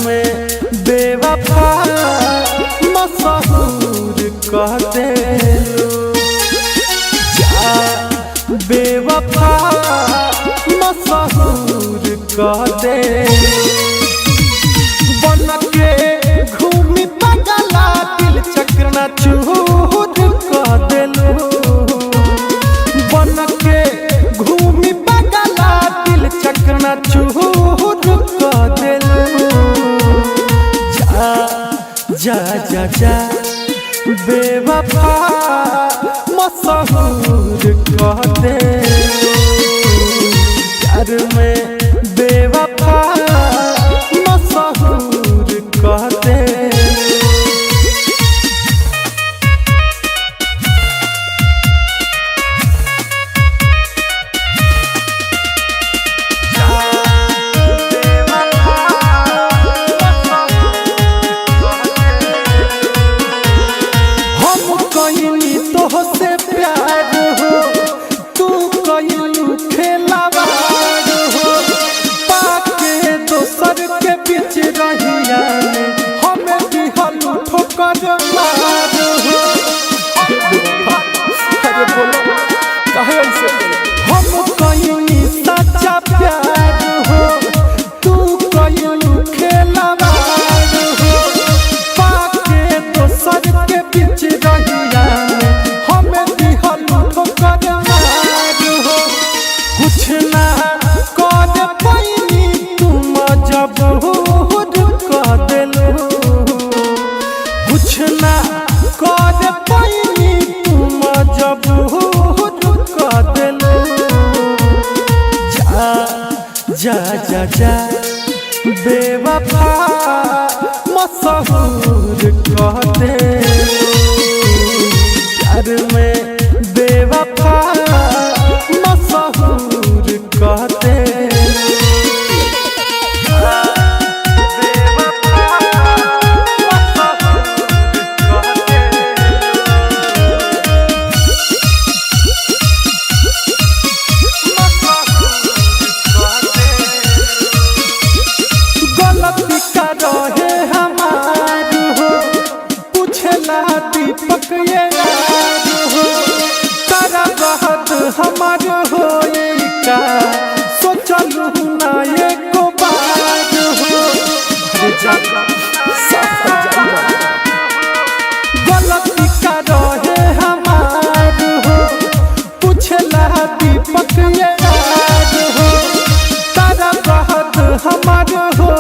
में बेवफा मशहूर कह देलू जा बेवफा मशहूर कह देलू बन के घूमी पगला दिल चकना चूर कह देलू बन के घूमी पगला दिल चकना चूर कह देलू जा जा जा बेवफा मशहूर कह देलू प्यार में बेवफा मशहूर कह देलू से प्यार हो तू कहिलू खेलावार हो पाके दोसर के बीच रहिया हमें दिहलू ठोकर मार हो अरे बोलो काहे ऐसे हम कहिनी सच्चा प्यार हो तू कहिलू खेलावार हो पाके दोसर के बीच रहिया कुछ ना कर पैनी तुम मजबूर कह देलू कुछ ना कर पैनी तुम मजबूर कह देलू जा जा जा जा बेवफा मशहूर कह देलू प्यार में बेवफा मशहूर कह देलू गलती का रहे हमार हो पूछला दीपक ये याद हो तारा बहुत हमार हो का सोचलू ना एको बार हो गलती का रहे हमार हो पूछला दीपक ये याद हो तारा बहुत हमार हो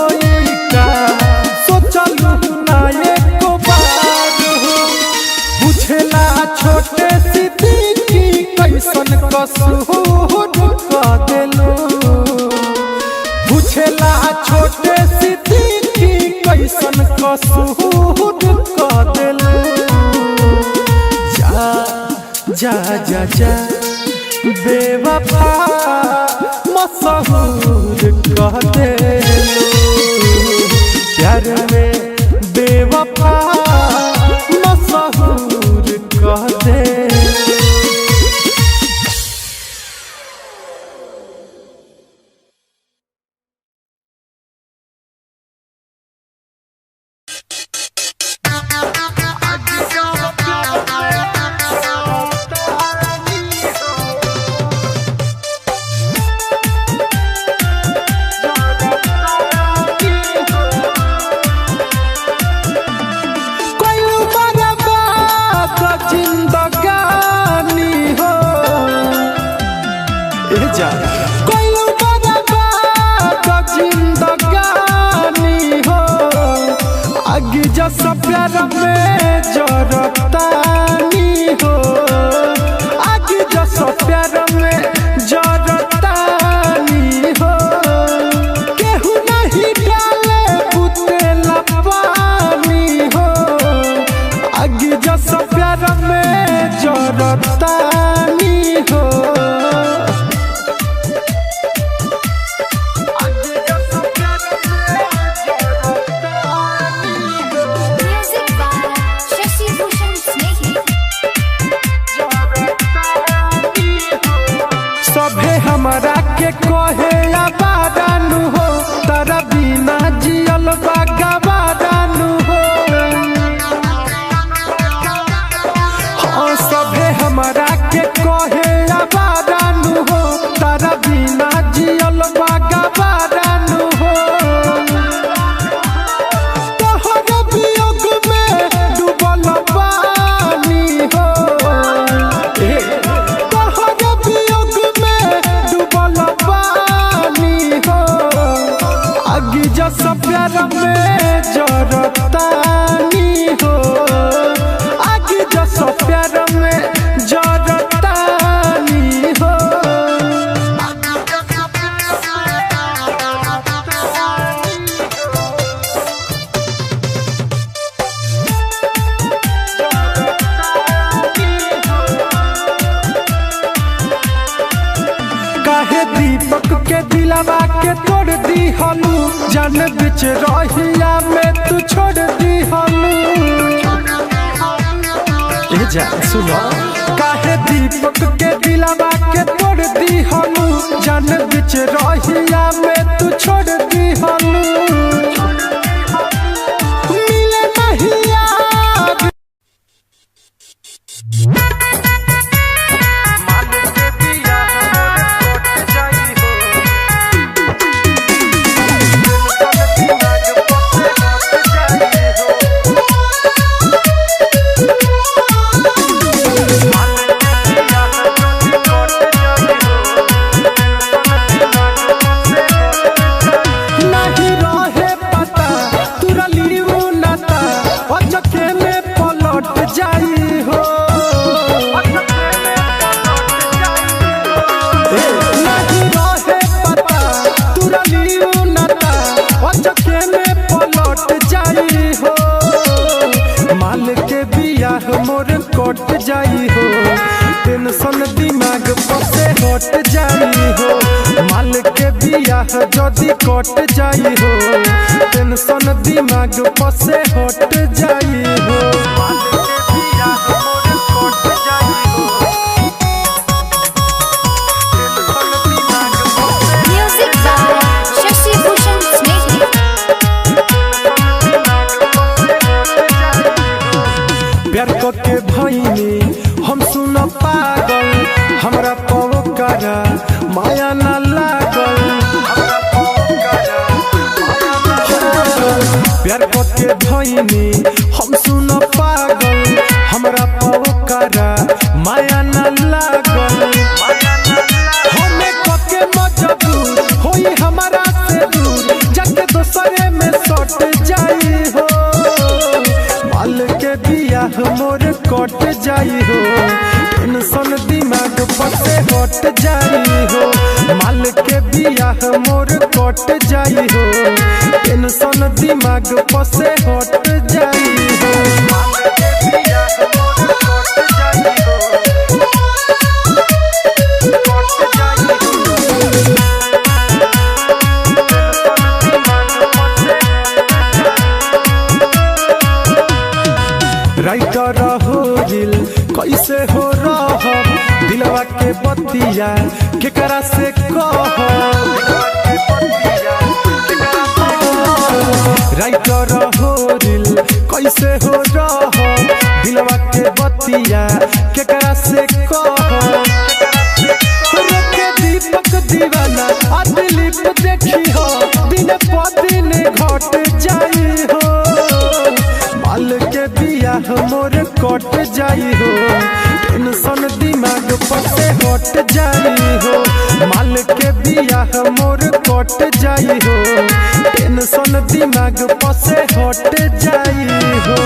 का सोचलू ना एको बार हो पूछला छोटे सिद्दीकी कैसन कसूर कह देलू पूछला छोटे सिद्दीकी कैसन कसूर कह देलू जा जा जा जा बेवफा मशहूर कह देलू प्यार में बेवफा मशहूर कह देलू आगे जैसा प्यार में जरतानी हो आगे जैसा प्यार में जरतानी हो केहू नहीं डाले बुतेला पानी हो आगे जैसा प्यार में जरतानी हो हमरा के कहे आबादानु हो तारा बिना जियल बा जस प्यार में जरतानी हो, आगे जस प्यार में जरतानी हो। काहे दीपक के दिलवा के तोड़ दी हलू, जान बिच रहिया में तू छोड़ दी हलू। ए जा सुनो, काहे दीपक के दिलवा के तोड़ दी हलू, जान बिच रहिया में तू छोड़ दी हलू। मिले नहीं यार कट जाई हो, टेंशन दिमाग पर से हट जाई हो। माल के बियाह जदी कट जाई हो, टेंशन दिमाग पर से हट जाई हो। माल के बियाह मोर कट जाई हो, टेंशन दिमाग पर से। म्यूजिक बाय शशि भूषण स्नेही। प्यार के भईनी हम सुन पागल, हमरा पवकरा माया न लागल। प्यार के भईनी हम सुन पागल, हमरा पवकरा माया न लागल। हमें कके मजबूर होई हमारा से दूर, जाके दोसरे में सट जाई हो। माल के बियाह मोर कट जाई हो, टेंशन दिमाग पर से हट जाई हो। माल के बियाह मोर कट जाई हो, टेंशन दिमाग पर से हट जाई हो। माल के बियाह मोर कट जाई हो, कट जाई हो। राइटर हो दिल कैसे हो रह, दिलवा के बतिया केकरा से कह। राइटर हो दिल कैसे हो रह, दिलवा के बतिया केकरा से कह। दीपक दीवाना आ दिलीप देखी हो, दिन प दिन घट जाई हो। माल के बियाह मोर कट जाई हो, टेंशन दिमाग पर से हट जाई हो। माल के बियाह मोर कट जाई हो, टेंशन दिमाग पर से हट जाई हो।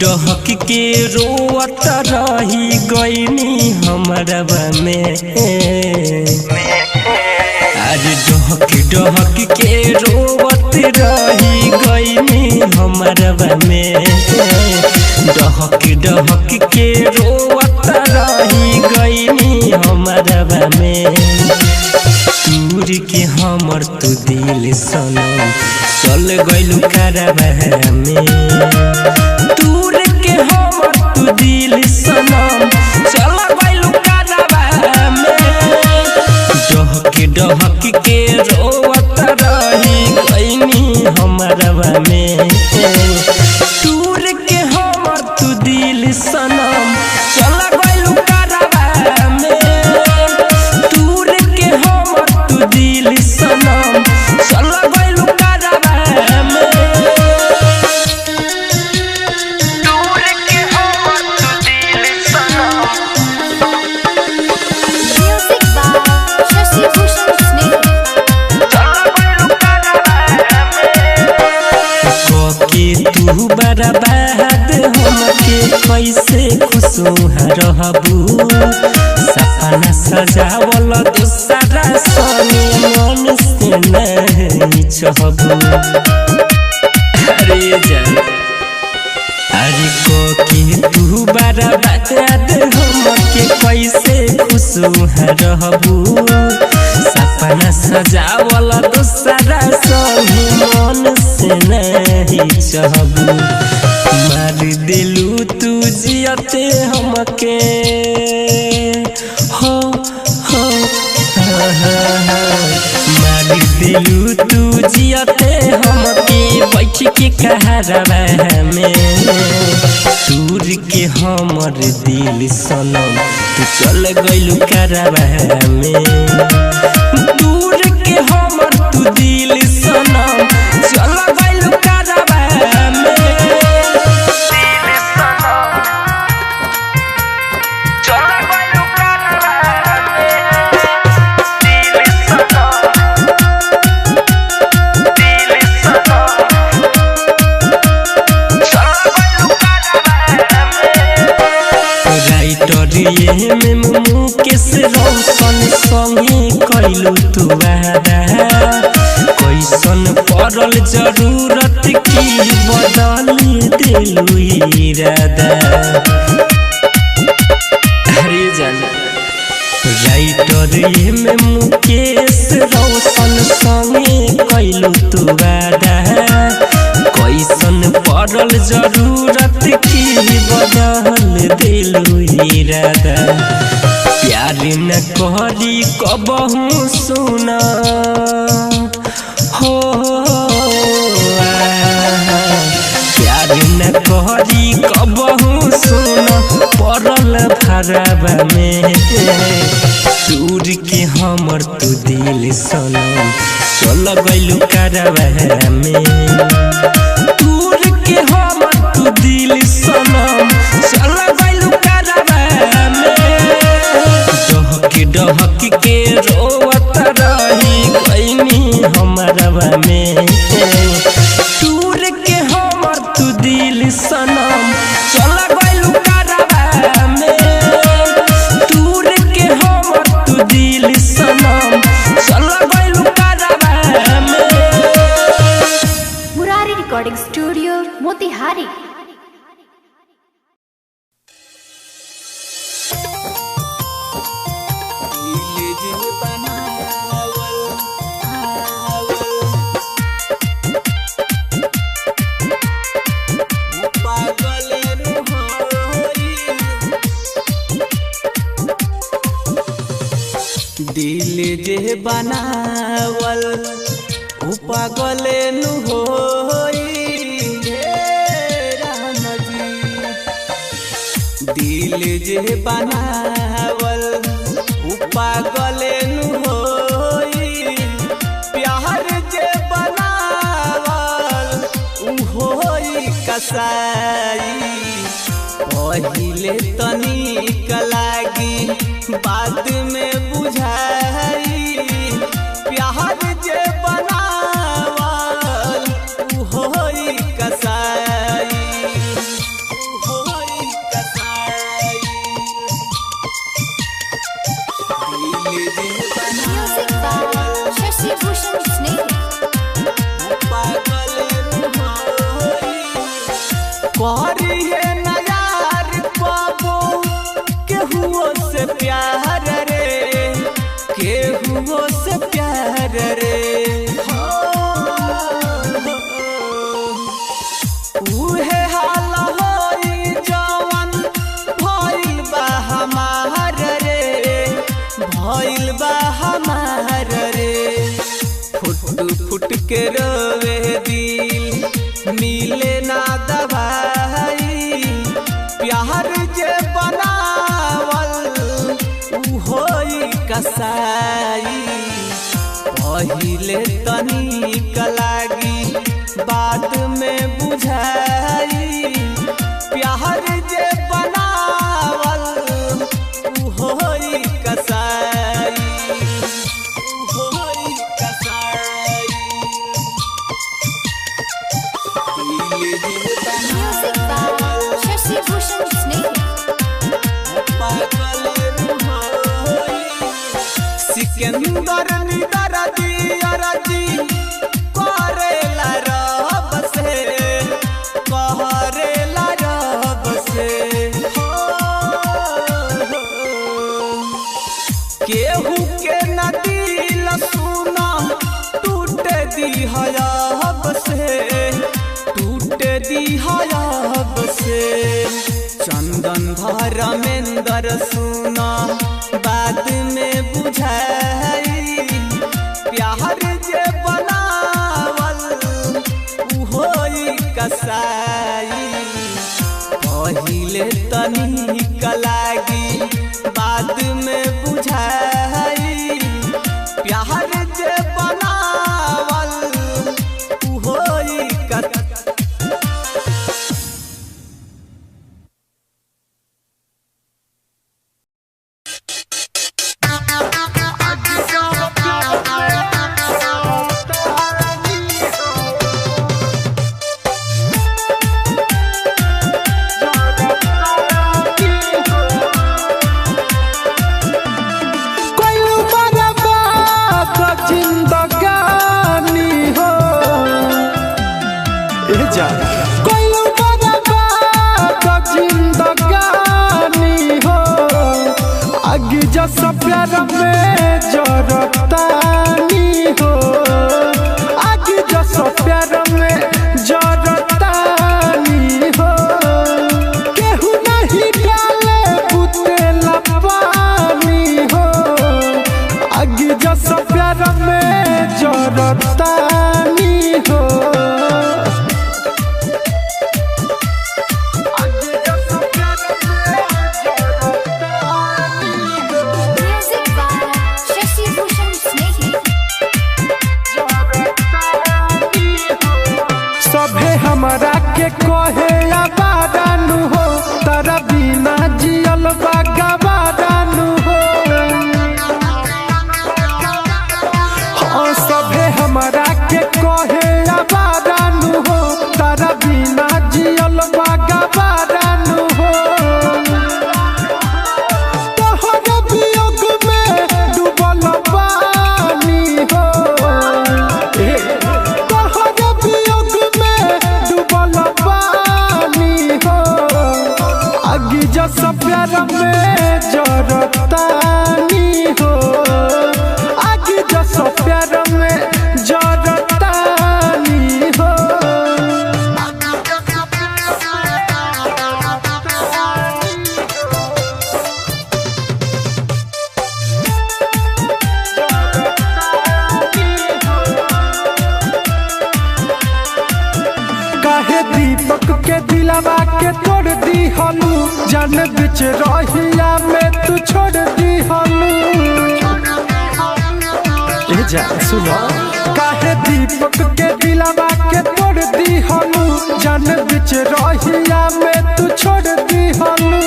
डहक के रोवत रही गईनी हमरवा में। आज डहक डहक के रोवत रही गईनी हमरवा में। डहक डहक के रोवत रही गईनी हमरवा में। दूर के हमर तू दिल सनम चल गइलू करवा में। दूर के हमर तू दिल सनम चल गइलू करवा में। डहक डहक के रोवत रही गईनी हमरवा में। दूर के हमर तू दिल बर्बाद हमके कैसे खुशुहा रहबू सपना सजावल दूसरा सनी मन से नहीं चाहबू अरे जान अरे को के तू बर्बाद हमके कैसे खुशुहा रहबू सपना सजावल दूसरा सही मन से नहीं चाहबू मार दिलू तू जियते हमके हो मार दिलू तू जियते हमके बैठ के कहरवा में दूर के हमर दिल सनम तू चल गइलू करवा में दूर के हमर तू दिल सनम चल गइलू करवा में ये में मुकेश रोशन संगे कइलू तू वादा कैसन पड़ल जरूरत की बदल दिलू इरादा अरे जान राइटर ये में मुकेश रोशन संगे कइलू तू वादा कैसन पड़ल जरूरत की बदल दिलू इरादा प्यार न करी कबहू सुना हो प्यार न करी कबहू सुना पड़ल भरवा में दूर के हमर तू दिल सनम चल गइलू करवा में दूर के हमर तू दिल सनम चल गइलू करवा में डहक के रोवत रही गइनी हमरवा में दूर के हमर तू दिल सनम चल गइलू करवा में दूर के हमर तू दिल सनम चल गइलू करवा में Murari Recording Studio, Motihari. दिल जे बनावल उ पागले नु होई राम जी दिल जे बनावल उ पागले नु होई प्यार जे बनावल उ होई कसाई पहिले तनिक लागी बाद में बुझाई प्यार जे बनावल उ होई कसाई दिल जे Music by Shashi Bhushan Sneh. पागल होई करिए न यार पाबो केहुओ से प्यार रे केहुओ से प्यार रे उहे हाल होई जवन भइल बा हमार रे भइल बा हमार रे फुट के रोवे दिल मिले ना दवाई प्यार जे बनावल उ होई कसाई पहिले तनिक लागी बाद में बुझाई प्यार जे बनावल उ होई कसाई Music सिकंदर निदर दियरजी करेला रब से करेला रब से केहू के न दिल सुना टूट दी हयाब से टूट दी हयाब से चंदन धर्मेंद्र सुना बाद में बुझाई प्यार जे बनावल उहोई कसाई पहिले तनिक लागी बाद में बुझाई प्यार जे बनावल उहोई कसाई। सब प्यार में जरतानी हो आगे जो सब प्यार में जरतानी हो केहू नहीं डाले बुतेला पानी हो आगे जो सब प्यार में जरतानी हो हमरा के कहे आबादानु हो तारा बिना जियल बागाबादानु हो हाँ सभे हमरा के कहे आबादानु हो तारा बिना जियल बागाबादानु हो तोहर वियोग में डूबल पानी हो सब प्यार में जरतानी हो आगे जो सब प्यार में जरतानी हो काहे दीपक के दिलवा के तोड़ दी हलू जान बिच रहिया में तू छोड़ दी हलू ए जा सुनो काहे दीपक के दिलवा के तोड़ दी हलू जान बिच रहिया में तू छोड़ दी हलू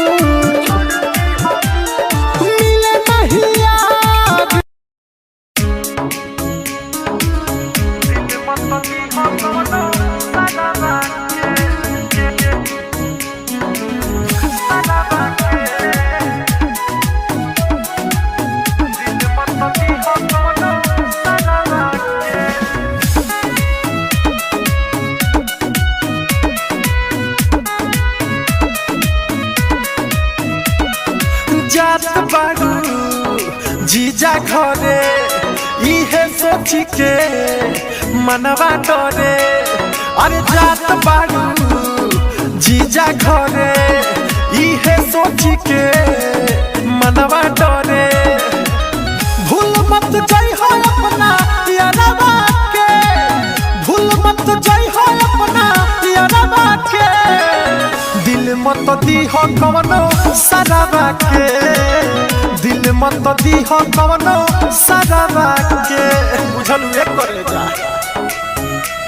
मिले नहीं याद जात बारू जीजा घरे इहे सोच के मनवा डरे अरे जात बारू जीजा घरे इहे सोच के मनवा डरे भूल मत जाई हो अपना यारवा के भूल मत जाई हो अपना यारवा के दिल मत दी हो कवनो सराबा के दिल मत दी हो कवनो सराबा के बुझल एक कर ले जा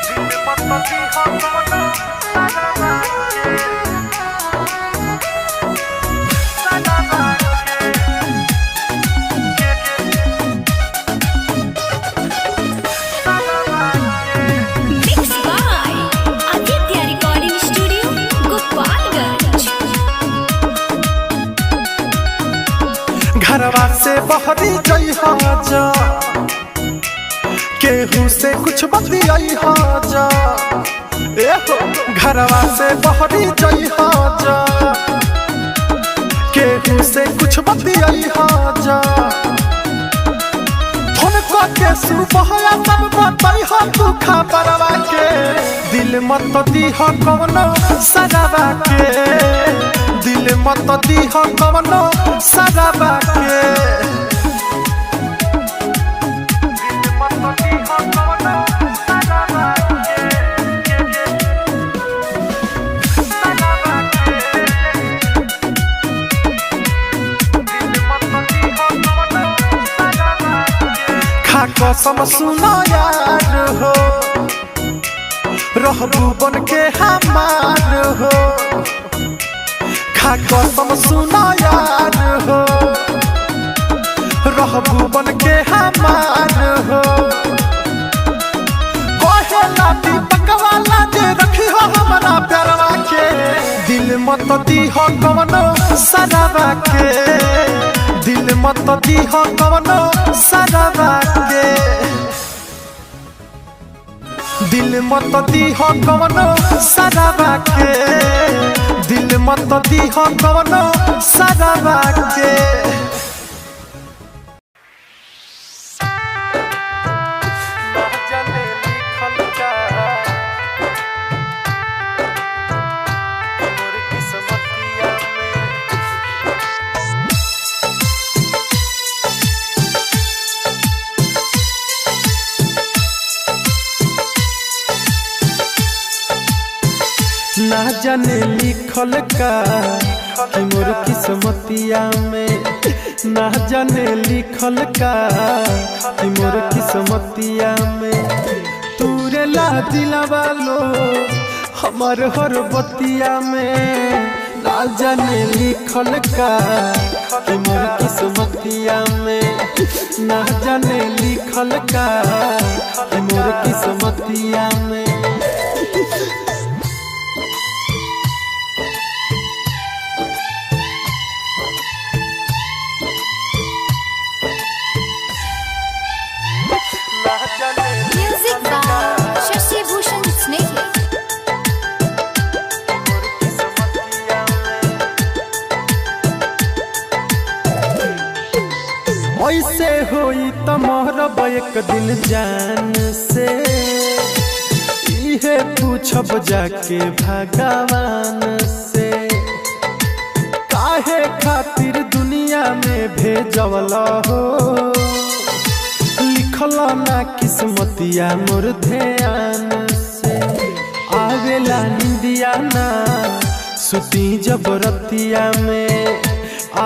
दिल मत दी हो कवनो सराबा घरवा से बहरी जइहा जा केहू से कुछ बतियाइहा जा घरवा से बहरी जइहा जा केहू से कुछ बतियाइहा जा फोन के सुबह सब बताइहा तू खबरवा के दिल मत दीहा कवनो सदावा के दिल मत दीहा कवनो सदावा के कसम सुना यार हो रहबू बन के हमार हो खा कसम सुना यार हो रहबू बन के हमार हो कहेला दीपक वाला जे रखी हो हमारा प्यारवा के दिल मत दीहो कवनो सदावा के दिल मत दीहो कवनो सदावा के दिल मत दीहो कवनो सदावा के दिल मत दीहो कवनो सदावा के ना जाने लिखल का कि मोर किस्मतिया में ना जाने लिखल का कि मोर किस्मतिया में तूरे ला दिलवा लो हमार हर बतिया में ना जाने लिखल का कि मोर किस्मतिया में ना जाने लिखल का कि मोर किस्मतिया में Music by Shashi Bhushan Snake. ऐसे होई त मोहरब एक दिन जान से इहे पूछब जाके भगवान से काहे खातिर दुनिया में भेजवला हो लिखल ना किस्मतिया मोर ध्यान से आवेला निंदिया ना सुती जबरतिया में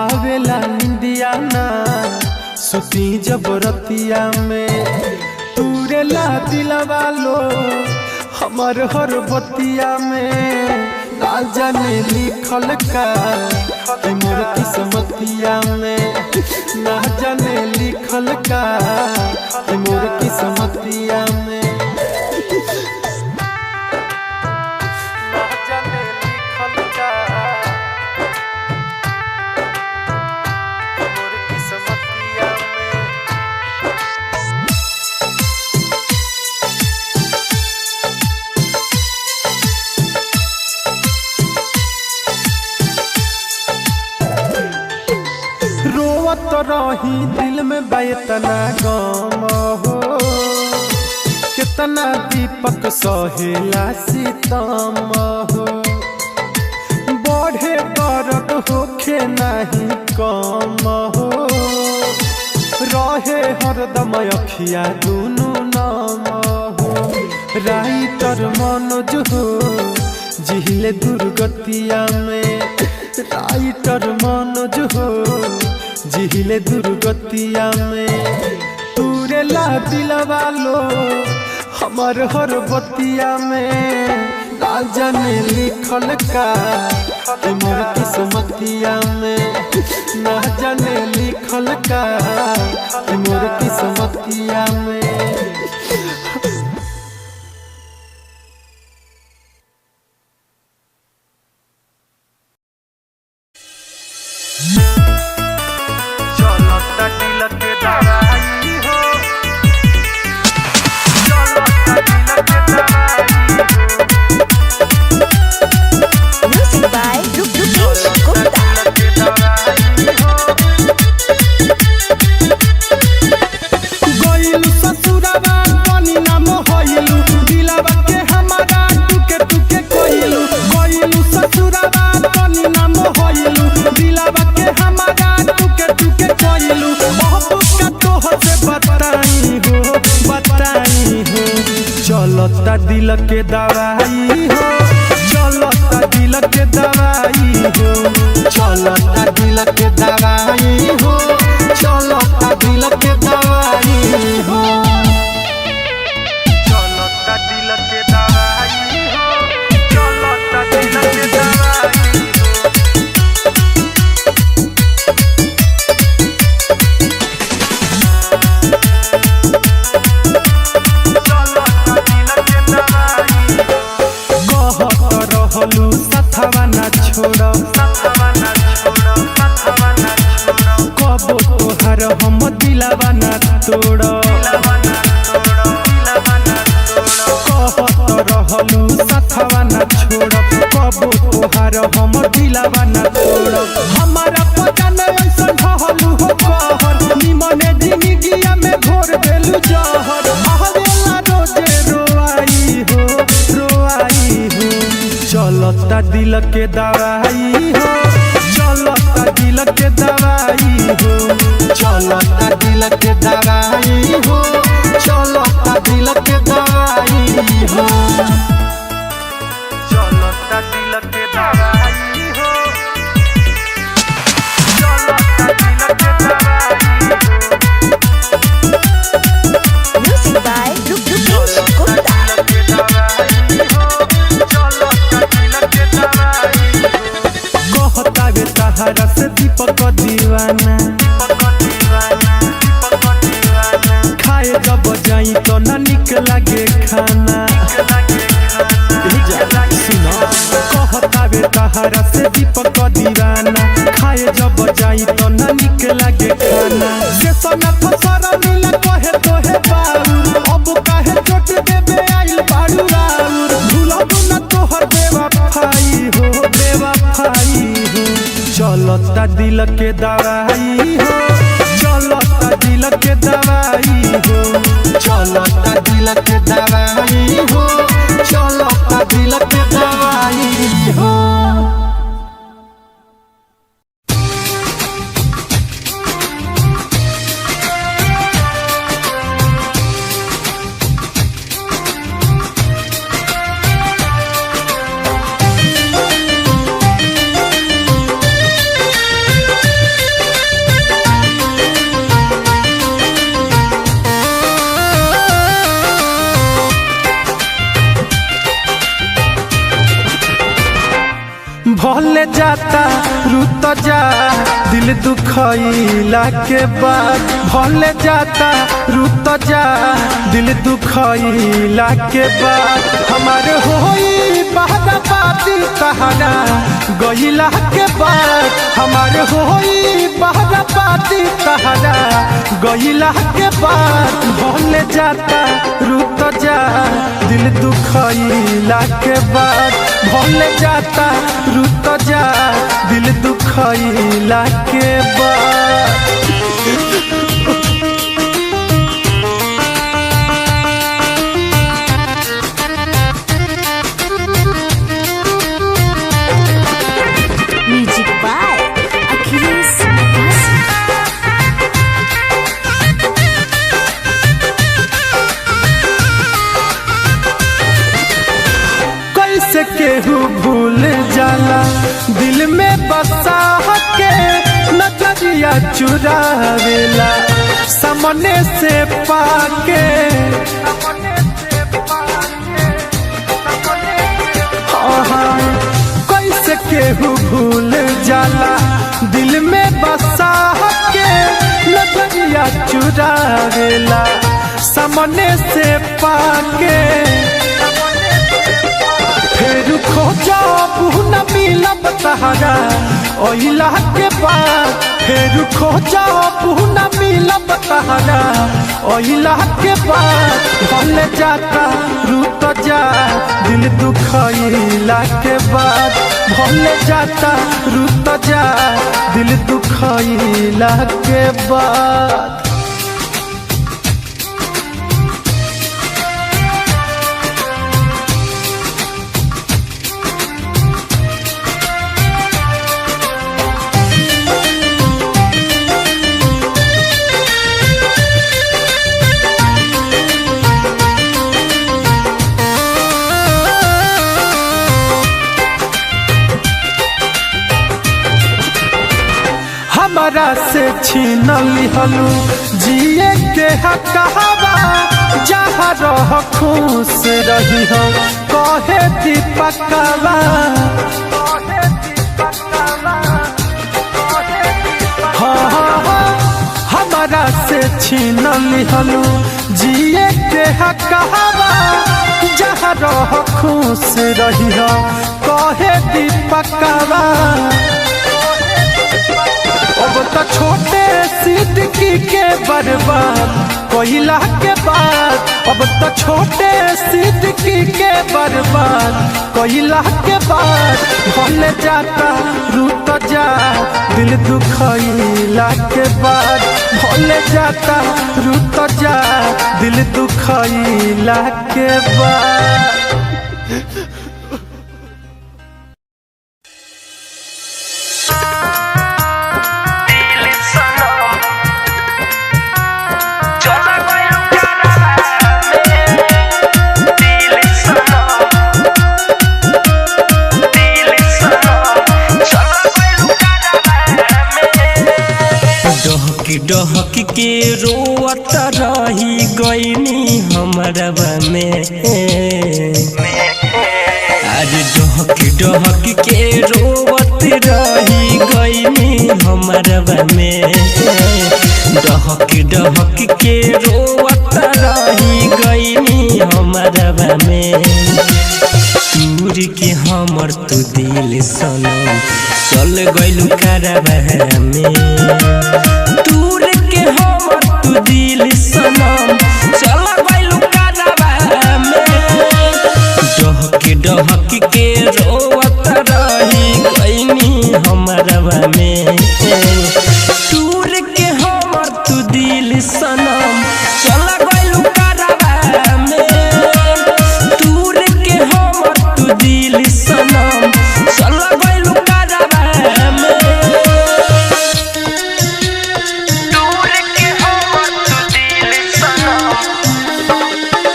आवेला निंदिया ना सुती जबरतिया में तूरे ला दिलवा लो हमार हर बतिया में ना जाने लिखल का कि मोर किस्मतिया में ना जाने लिखल का कि मोर किस्मतिया में ना जाने लिखल का मोर किस्मतिया में रोवत रही दिल में बैतना गम हो कितना दीपक सहेला सितम हो बढ़े दर्द होखे नहीं कम हो रहे हरदम अखिया दुनू नाम हो राइटर मनोज हो जिहिले दुर्गतिया में राइटर मनोज हो जिहिले दुर्गतिया में तूरे ला दिलवा लो हमार हर बतिया में ना जाने लिखल का कि मोर किस्मतिया में ना जाने लिखल का कि मोर किस्मतिया में चलो दिल के दवाई हो, चलता दिल के दवाई हो, चलता दिल के दवाई हो, चलता दिल के दवाई हो, चलता दिल के दवाई हो, चलता दिल के दवाई हो। रहलू सथवा ना छोड़, कबो तोहर हम दिलवा ना तोड़, कहत रहलू सथवा ना छोड़, कबो तोहर हम दिलवा ना तोड़। हमारा पता नहीं ऐसा रहलू हो कहर, निमने जिंदगिया में घोर देलू जहर, आवेला रोजे रोआई हो, रोआई हो। चलता दिल के दवाई हो, चलता दिल के दवाई हो, चलता दिल के दवाई हो, चलता दिल के दवाई हो, चलता दिल के दवाई हो, चलता दिल के दवाई हो। Music by Rupesh Gupta. कहतावे तहरा से दीपक दीवाना, खाए जब जाई तो ना निक लागे खाना। कहतावे तहरा से दीपक दीवाना, खाए जब जाई तो ना निक लागे खाना। से सोना फसरा मिला कहे तोहे बारू, अब काहे चोट देबे आइल बारू राउर। भूलबू ना तोहर बेवफाई हो, बेवफाई हो। चलता दिल के दवाई हो, चलता दिल के दवाई हो, चलता दिल के दवाई हो, चलता दिल के दवाई हो। भले जाता रुत जा दिल दुखइला के बाद, भले जाता रुत जा दिल दुखइला के बाद। हमारे होई बहराबादी तहरा गइला के बाद, हमारे होई बहराबादी तहरा गइला के बाद। भले जाता रुत जा दिल दुखइला के बाद, भले जाता रुत जा दिल दुखइला के बाद। Music by Achilles Mukasey. कैसे केहू भूल जाला दिल में बसा के, नजरिया चुरावेला सामने से पाके। कैसे केहू भूल जाला दिल में बसा के, नजरिया चुरावेला सामने से पाके। फिर खोजा न मिलब तहरा ओइला के बाद, फिर खोजा न मिलब तहरा ओइला के बाद। भले जाता रुत जा दिल दुखइला के बाद, भले जाता रुत जा दिल दुखइला के बाद। हमारा से छीन लिहलू जिए के हकहवा जहाँ रह खुश रही हो कहे दीपकवा हमारा से छीन लिहलू जिए के हकहवा जहाँ रह खुश रही हो कहे दीपकवा अब तो छोटे सिद्दीकी के बर्बाद कोयला के बाद अब तो छोटे सिद्दीकी के बर्बाद कोयला के बाद भले जाता रूत जा दिल दुखैला के बाद भले जाता रूत जा दिल दुखैला के बाद डहक के रोवत रही गईनी हमारा में आज डहक के रोवत रही गईनी हमारा में डहक के रोवत रही गईनी हमारा में दूर के हमर तू दिल सनम चल गइलू कारवा में दूर के हमर तू दिल सनम चल गइलू कारवा में डहक के रोवत रही गईनी हमारा में दूर के हमर तू दिल सनम चल गइलू कारवा में दूर के हमर तू दिल सनम चल गइलू कारवा में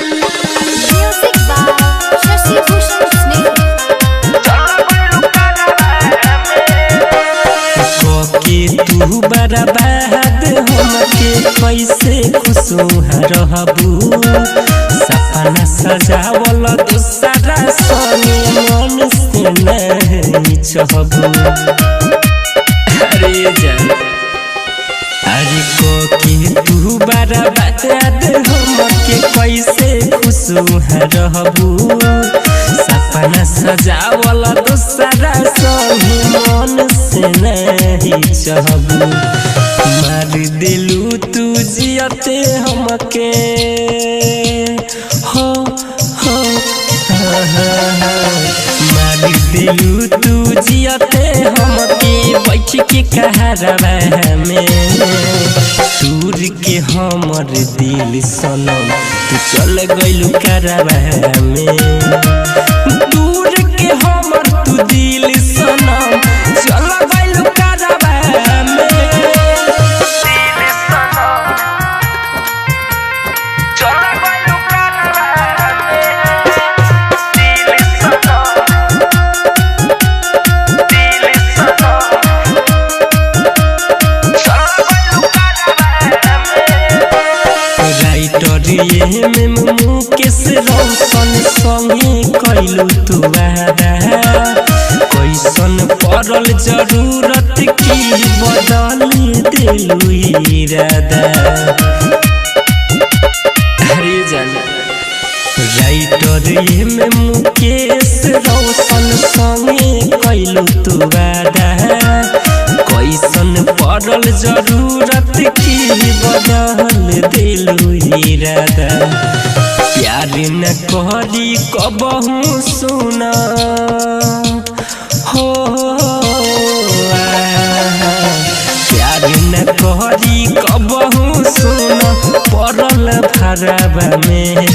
Music by Shashi Bhushan Snake. तू बर्बाद हमके कैसे खुशुहा रहबू सपना सजावल दूसरा सोनी मन से नहीं चाहबू अरे जान अरे को तू बर्बाद हमके कैसे खुशुहा रहबू सपना सजावल दूसरा सोनी मन से नहीं चाहबू मार दिलू तू जियते हमके हो मार दिलू तू जियते हमके बैठ के कहरवा में दूर के हमर दिल सनम तू चल गइलू कारवा में दूर के हमर तू दिल सनम चल गइलू कारवा में ये में मुकेश रोशन संगे कइलू तू वादा कैसन पड़ल जरूरत की बदल दिलू इरादा अरे जान राइटर ये में मुकेश रोशन संगे कइलू तू वादा कैसन पड़ल जरूरत की बदल दिलू इरादा प्यार न करी कबहू सुना हो प्यार न करी कबहू सुना पड़ल भरवा में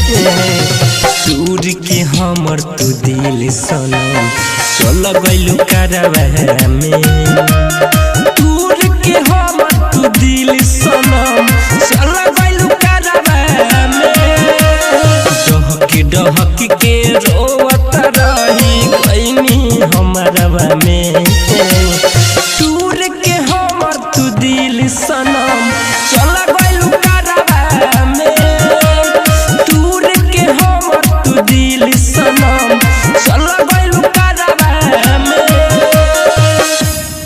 दूर के हमर तू दिल सनम चल गइलू कारवा में दूर के हमर तू दिल सनम चल गइलू कारवा में डहक के रोवत रही गईनी हमारा में दूर के हमर तू दिल सनम चल गइलू करावा में दूर के हमर तू दिल सनम चल गइलू करावा में।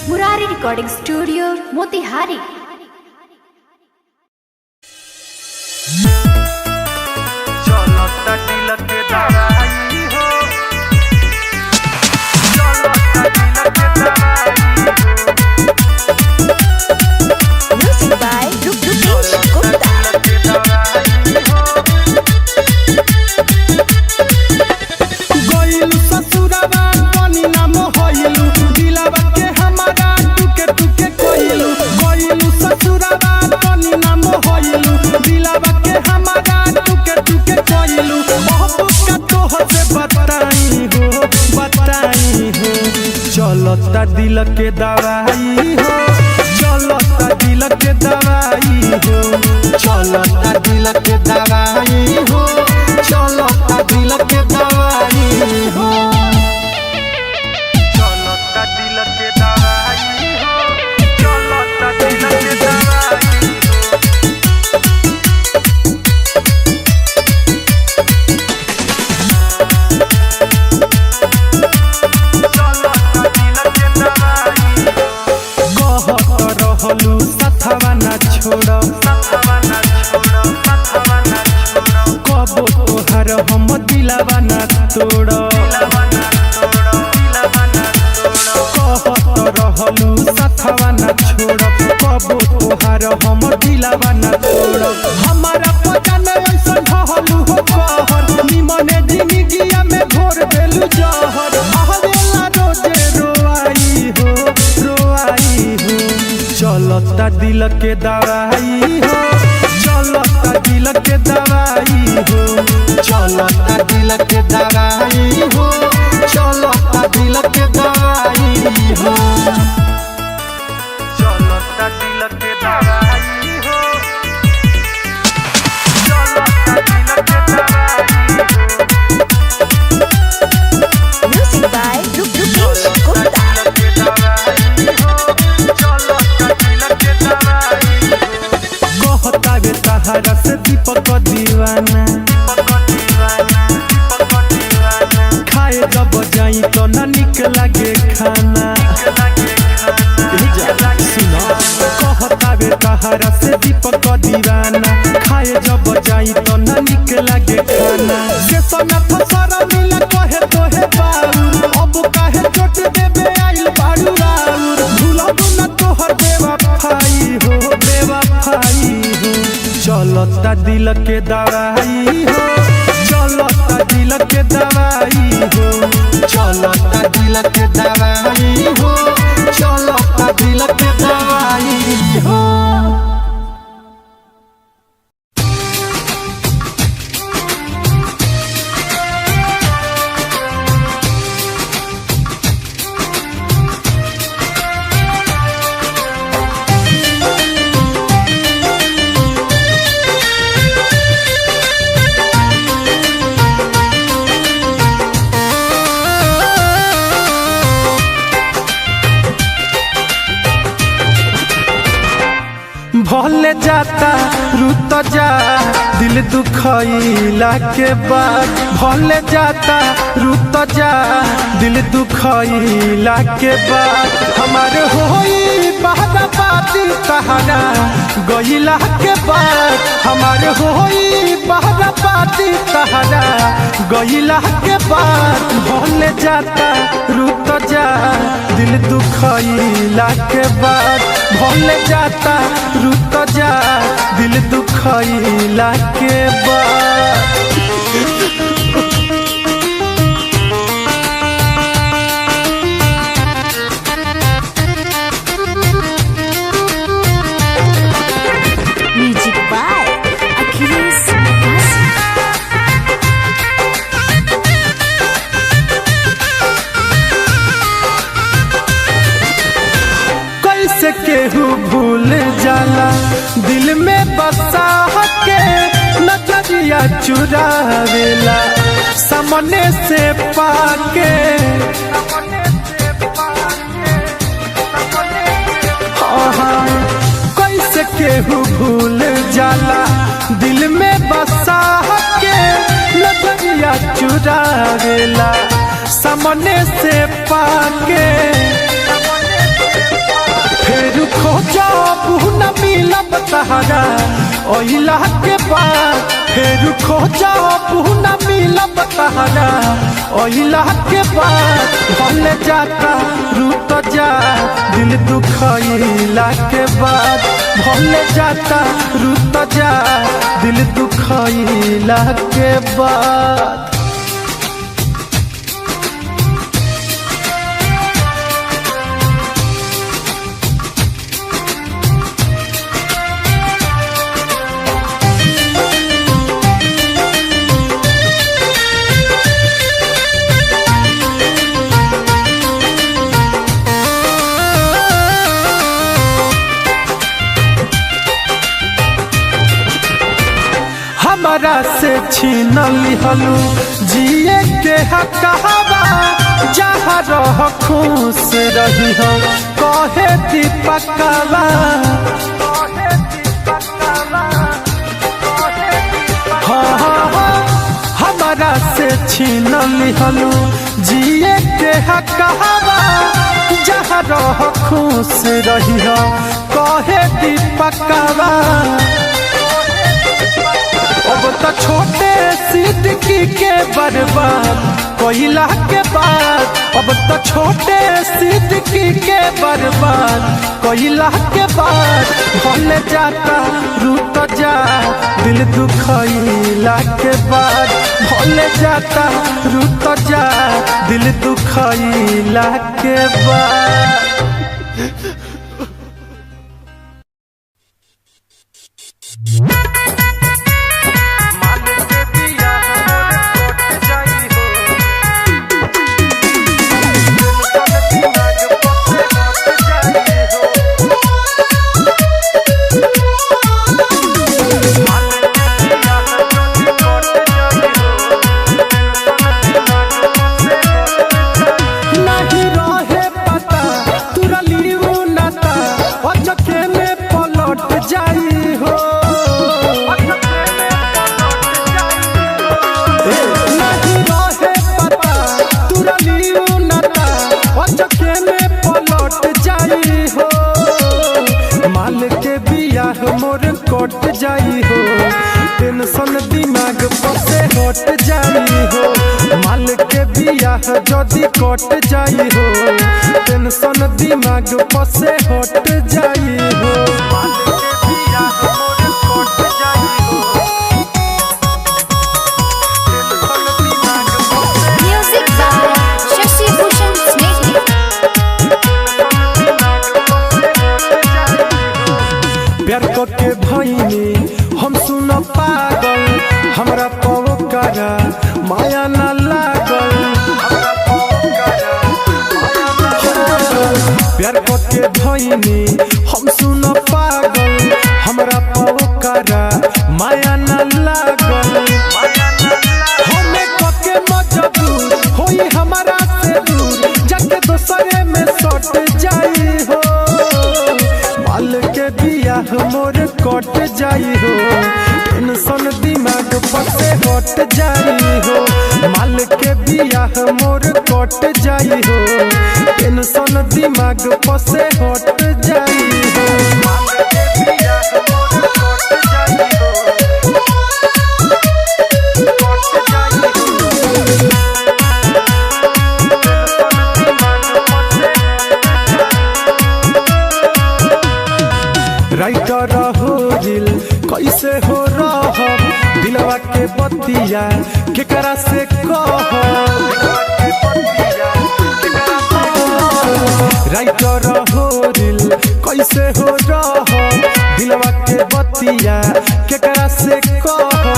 Murari recording studio Motihari. Music by Rupesh Gupta. गइलू ससुरावा बनी नाम होइलू दिलावा के हमारा टुके टुके कोइलू गइलू ससुरावा बनी नाम होइलू दिलावा के हमारा टुके टुके कोइलू महबूब का तोह से बताई हो चलता दिल के दवाई हो चलता दिल के दवाई हो चलता दिल के दवाई हो चलता दिल के दवाई हो चलता दिल के दवाई हो चलता दिल के दवाई रहलू सथवा ना छोड़ कबो तोहर हम दिलावा ना तोड़ कहत रहलू सथवा ना छोड़ कबो तोहर हम दिलावा ना तोड़ हमारा पजन ऐसन रहलू हो कहर निमने जिंदगिया में घोर देलू जहर आहवेला रोजे रोआई हो चलता दिल के दवाई हो चलता दिल के दवाई हो चलता दिल के दवाई हो चलता दिल के दवाई हो चलता दिल के दवाई हो चलता दिल के दवाई हो। Music by Rupesh Gupta. कहतावे तहरा से दीपक दीवाना खाए जब जाई तो न निक लगे खाना कहतावे तहरा से दीपक दीवाना खाए जब जाई तो न निक लगे खाना से सोना फसरा मिला कहे तोहे बाउर अब काहे चोट देबे आइल बाड़ू राउर भूलब न तोहर बेवफाई हो चलता दिल के दवाई हो चलता दिल के दवाई हो चलता दिल के दवाई हो चलता दिल के दवाई हो। भले जाता रुत जा दिल दुखइला के बाद भले जाता रुत जा दिल दुखइला के बाद हमारे होई बहरा बाती तहरा गइला के बाद हमारे होई बहरा बाती तहरा गइला के बाद भले जाता रुत जा दिल दुखइला के बाद भले जाता रुत जा दिल दुखइला के बाद। Music by Achilles Masi. कैसे केहू भूल जाला दिल में बसा के नजरिया चुरावेला सामने से पाके सवने से पाके फिर खोजा न मिलब तहरा ओइला के बाद फिर खोजा न मिलब तहरा ओइला के बाद भले जाता रूत जा दिल दुखइला के बाद भले जाता रूत जा दिल दुखइला के बाद। हमारा से छीन लिहलू जिए के हकवा जहाँ रह खुश रही हो कहे दीपकवा हाँ हमारा से छीन लिहलू जिए के हकवा जहाँ रह खुश रही हो कहे दीपकवा। अब तो छोटे सिद्दीकी के बर्बाद कोयला के बाद अब तो छोटे सिद्दीकी के बर्बाद कोयला के बाद भले जाता रूत जा दिल दुखइला के बाद भले जाता रूत जा दिल दुखइला के बाद। कट जाई हो टेंशन दिमाग पर से हट जाई हो माल के बियाह जदी कट जाई हो टेंशन दिमाग पर से हट जाई हो माल के बियाह मोर कट जाई हो टेंशन दिमाग पर से Music by Shashi Bhushan Snehhi. प्यार के भईनी हम सुन पागल हमरा पवकरा माया न लागल प्यार के भईनी हम सुन पागल हमरा पवकरा माया न लागल हमें कके मजबूर होई हमारा से दूर जाके दोसरे में सट जाई हो माल के बियाह मोर कट जाई हो टेंशन दिमाग पर से हट जाई हो माल के बियाह मोर कट जाई हो टेंशन दिमाग पर से हट जाई हो माल के बियाह मोर कट जाई हो कट जाई हो राइटर हो दिल कैसे हो रह दिलवा के बतिया केकरा से कह राइटर हो दिल कैसे हो रह दिलवा के बतिया केकरा से कह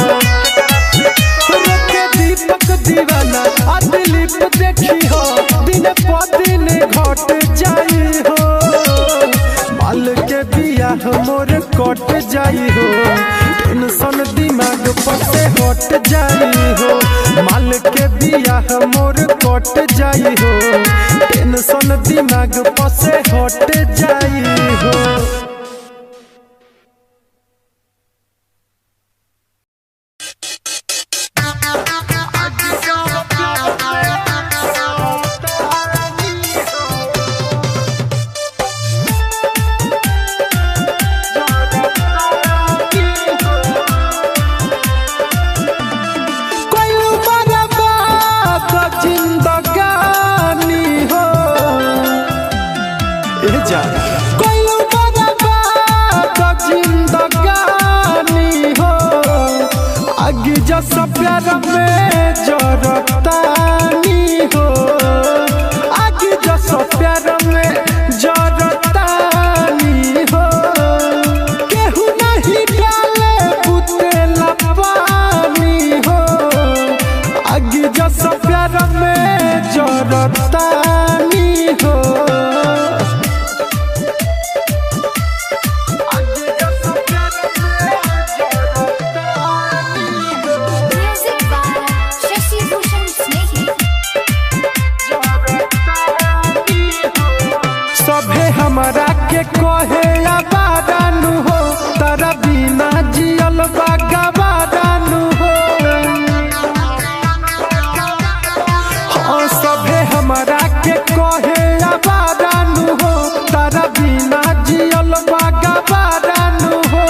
दीपक दीवाना आ दिलीप देखी हो दिन प दिन घट जाई हो माल के बियाह मोर कट जाई हो टेंशन दिमाग पर से हट जाई हो माल के बियाह मोर कट जाई हो टेंशन दिमाग पर से हट जाई हो। ए जा कोइलू बर्बाद जिंदगानी हो आगे जैसा प्यार में जरतानी हो आगे जैसा प्यार में जरतानी हो केहू नहीं डाले बुतेला पानी हो आगे जैसा प्यार में जरतानी हो Music by Shashi Bhushan Snehi. सभे हमरा के कहे आबादानु हो तारा बिना जियल बागाबादानु हो हाँ सभे हमरा के कहे आबादानु हो तारा बिना जियल बागाबादानु हो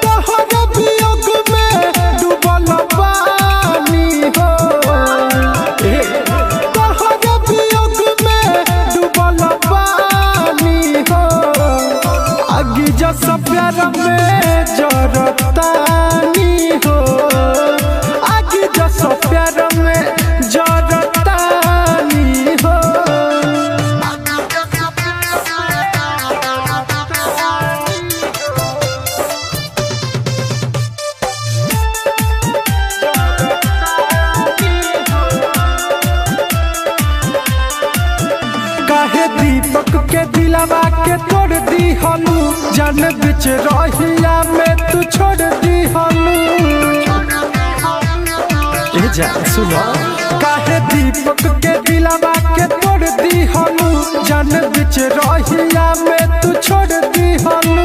तोहर वियोग में डूबल पानी हो तोहर वियोग में डूबल पानी हो आगे जैसा प्यार में जरतानी हो आगे जैसा प्यार में जरतानी हो काहे दीपक के दिलावा के तोड़ दी हलू जान बिच रहिया में तू छोड़ दी हलू ए जा सुनो काहे दीपक के दिलावा के तोड़ दी हलू जान बिच रहिया में तू छोड़ दी हलू